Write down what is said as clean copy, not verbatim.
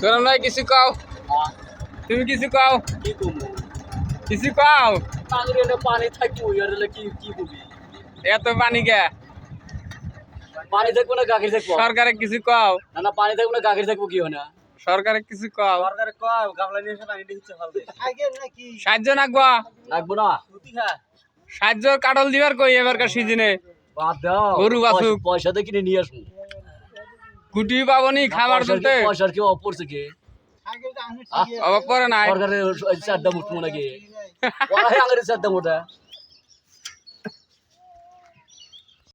সোনাম ভাই কিছু কও, তুমি কিছু কও, কি কমু কিছু কও। টাঙ্গিরে পানি থাকবো ইয়ারে কি কি কবি এত পানি কে? পানি থাকবো না গাগির থাকবো সরকারে কিছু কও, না না পানি থাকবো না গাগির থাকবো কি হয় না সরকারে কিছু কও। সরকারে কয় গামলা নিয়ে এসে পানি দিচ্ছে ফল দে সাহায্য নাকবা, লাগবো না সাহায্য কাটল দিবার কই এবারকার সিজনে। বাদ দাও গরু বাছুক। পয়সা দিয়ে কিনে নিয়ে আসুন গুটি পাবনি খাবার দিতে, পয়সার কি অপরছে কি অবাক পরে নাই। সরকারের চারটা মুঠ মনে কি ওরা আঙের চারটা মোটা